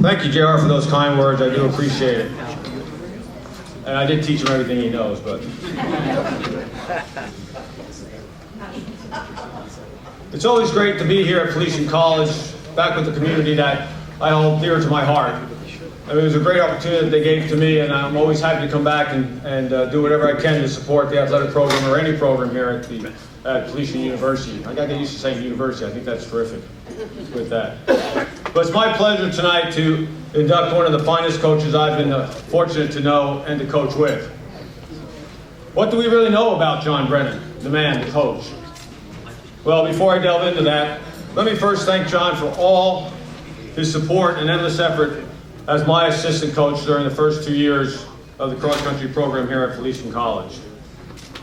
Thank you, JR, for those kind words. I do appreciate it. And I did teach him everything he knows, but... It's always great to be here at Felician College, back with the community that I hold dear to my heart. I mean, it was a great opportunity that they gave to me, and I'm always happy to come back and do whatever I can to support the athletic program or any program here at Felician University. I gotta get used to saying university. I think that's terrific with that. But it's my pleasure tonight to induct one of the finest coaches I've been fortunate to know and to coach with. What do we really know about John Brennan, the man, the coach? Well, before I delve into that, let me first thank John for all his support and endless effort as my assistant coach during the first 2 years of the cross-country program here at Felician College.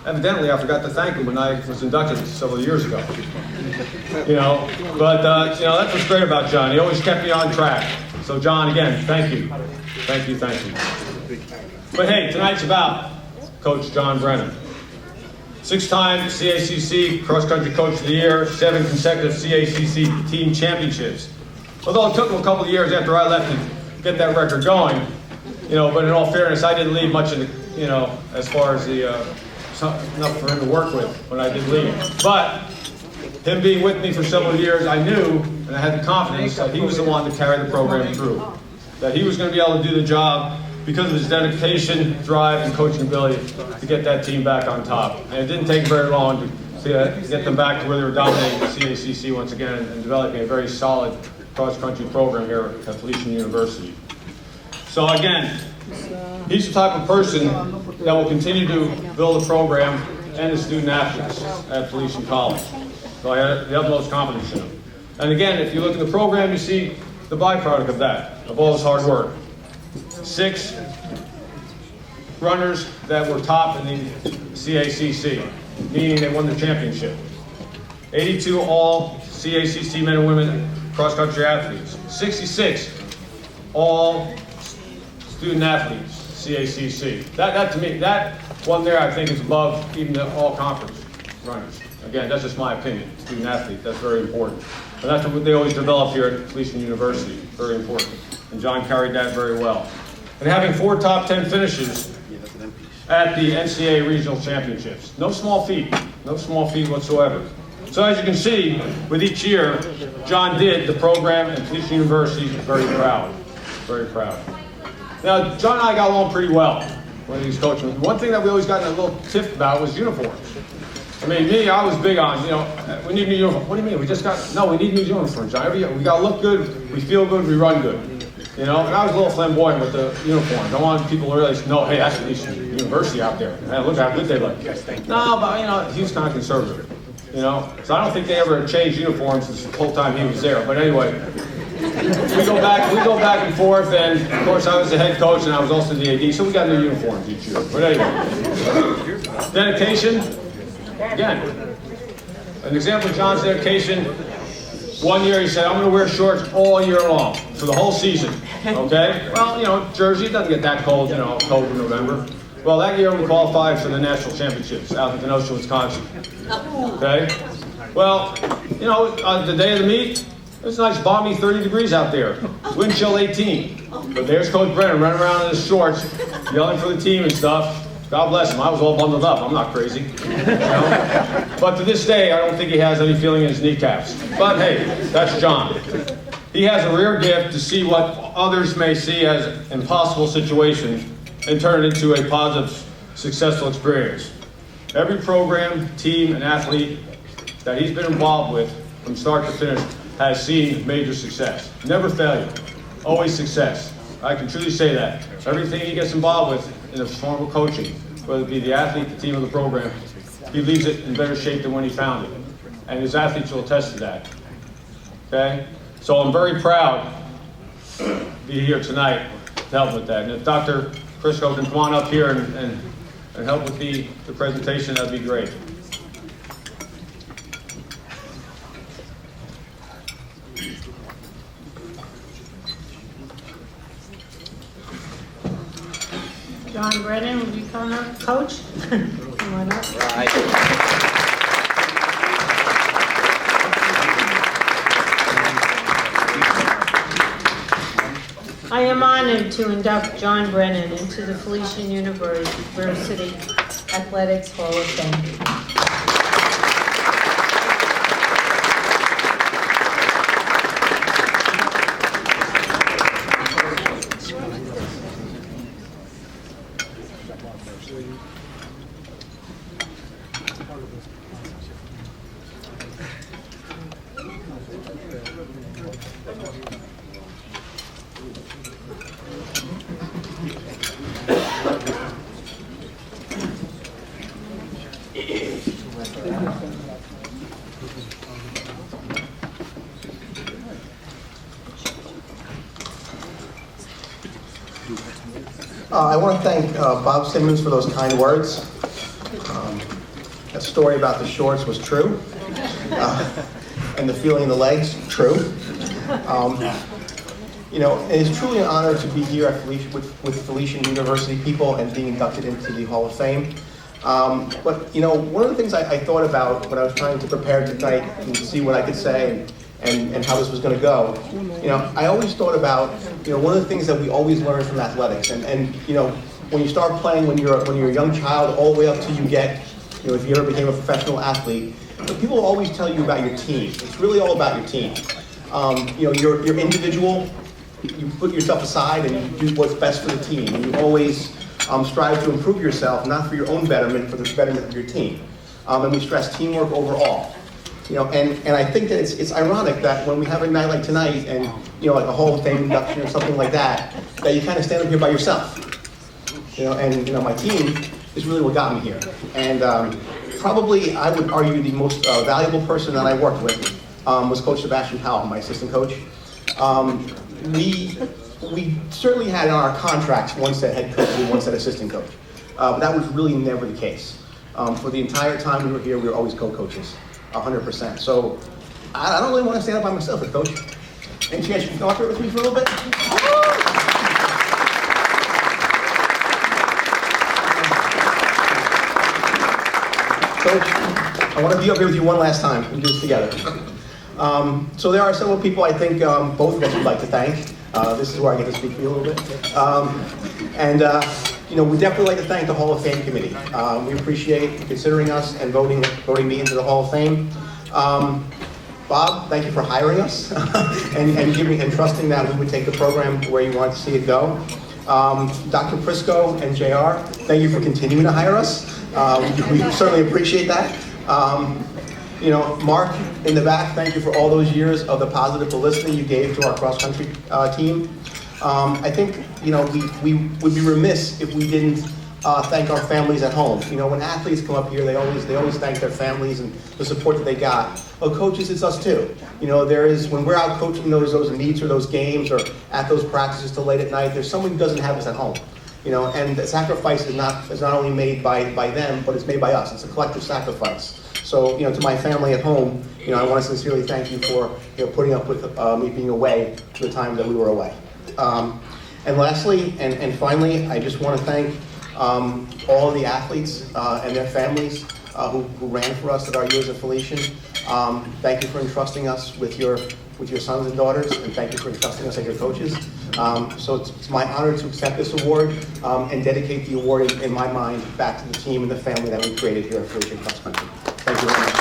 Evidently, I forgot to thank him when I was inducted several years ago. But that's what's great about John. He always kept me on track. So John, again, thank you. Thank you. But hey, tonight's about Coach John Brennan. 6-time CACC cross-country coach of the year, 7 consecutive CACC team championships. Although it took him a couple of years after I left to get that record going, but in all fairness, I didn't leave much in the, as far as the, enough for him to work with when I did leave. But him being with me for several years, I knew, and I had the confidence that he was the one to carry the program through. That he was going to be able to do the job because of his dedication, drive, and coaching ability to get that team back on top. And it didn't take very long to get them back to where they were dominating the CACC once again and developing a very solid cross-country program here at Felician University. So again, he's the type of person that will continue to build the program and the student athletes at Felician College. So I have the utmost confidence in him. And again, if you look at the program, you see the byproduct of that, of all his hard work. 6 runners that were top in the CACC, meaning they won the championship. 82 all CACC men and women cross-country athletes. 66 all student athletes, CACC. That to me, that one there I think is above even the all-conference runners. Again, that's just my opinion. Student athlete, that's very important. And that's what they always develop here at Felician University, very important. And John carried that very well. And having 4 top 10 finishes at the NCAA Regional Championships. No small feat whatsoever. So as you can see, with each year, John did the program and Felician University very proud. Now, John and I got along pretty well when he was coaching. One thing that we always got in a little tiff about was uniforms. I mean, I was big on, we need new uniforms. What do you mean? We need new uniforms, John. Every year, we got to look good, we feel good, we run good. And I was a little flamboyant with the uniforms. I wanted people to realize, no, hey, that's Felician University out there. Man, look how good they look. No, but, he was kind of conservative. So I don't think they ever changed uniforms the whole time he was there. But anyway, we go back and forth, and of course I was the head coach and I was also the AD, so we got new uniforms each year. But anyway, dedication, again, an example of John's dedication. One year he said, I'm going to wear shorts all year long for the whole season. Okay? Well, Jersey doesn't get that cold, cold in November. Well, that year we qualified for the national championships out in Kenosha, Wisconsin. Okay? Well, on the day of the meet, it's nice balmy 30 degrees out there. Wind chill 18. But there's Coach Brennan running around in his shorts, yelling for the team and stuff. God bless him. I was all bundled up. I'm not crazy. But to this day, I don't think he has any feeling in his kneecaps. But hey, that's John. He has a rare gift to see what others may see as an impossible situation and turn it into a positive, successful experience. Every program, team, and athlete that he's been involved with from start to finish has seen major success. Never failure, always success. I can truly say that. Everything he gets involved with in the form of coaching, whether it be the athlete, the team, or the program, he leaves it in better shape than when he found it. And his athletes will attest to that. Okay? So I'm very proud to be here tonight to help with that. And if Dr. Crisco can come on up here and help with the presentation, that'd be great. John Brennan, will you come up, Coach? Come on up. Right. I am honored to induct John Brennan into the Felician University Athletics Hall of Fame. I want to thank Bob Simmons for those kind words. That story about the shorts was true, and the feeling in the legs, true. You know, it is truly an honor to be here at with Felician University people and being inducted into the Hall of Fame. But you know, one of the things I thought about when I was trying to prepare tonight and see what I could say and how this was going to go, you know, I always thought about, you know, one of the things that we always learn from athletics, and you know, when you start playing when you're a young child, all the way up till you get, you know, if you ever became a professional athlete, people always tell you about your team. It's really all about your team. You know, you're individual. You put yourself aside and you do what's best for the team. And you always strive to improve yourself, not for your own betterment, for the betterment of your team. And we stress teamwork overall. You know, and I think that it's ironic that when we have a night like tonight and, you know, like a Hall of Fame induction or something like that, that you kind of stand up here by yourself. You know, and, you know, my team is really what got me here. And probably, I would argue, the most valuable person that I worked with was Coach Sebastian Powell, my assistant coach. We certainly had in our contracts one set head coach and one set assistant coach. But that was really never the case. For the entire time we were here, we were always co-coaches, 100%. So I don't really want to stand up by myself as coach. Any chance you can come up here with me for a little bit? Coach, I want to be up here with you one last time. We do this together. So there are several people I think both of us would like to thank. This is where I get to speak for you a little bit. You know, we definitely like to thank the Hall of Fame committee. We appreciate you considering us and voting me into the Hall of Fame. Bob, thank you for hiring us and trusting that we would take the program where you want to see it go. Dr. Prisco and JR, thank you for continuing to hire us. We certainly appreciate that. You know, Mark in the back, thank you for all those years of the positive publicity you gave to our cross-country team. I think, you know, we would be remiss if we didn't thank our families at home. You know, when athletes come up here, they always thank their families and the support that they got. Well, coaches, it's us too. You know, when we're out coaching those meets or those games or at those practices till late at night, there's someone who doesn't have us at home. You know, and the sacrifice is not only made by them, but it's made by us. It's a collective sacrifice. So, you know, to my family at home, you know, I want to sincerely thank you for, you know, putting up with me being away for the time that we were away. And lastly, and finally, I just want to thank all of the athletes and their families who ran for us at our years of Felician. Thank you for entrusting us with your sons and daughters, and thank you for entrusting us as your coaches. So it's my honor to accept this award and dedicate the award in my mind back to the team and the family that we created here at Felician Cross Country. Thank you very much.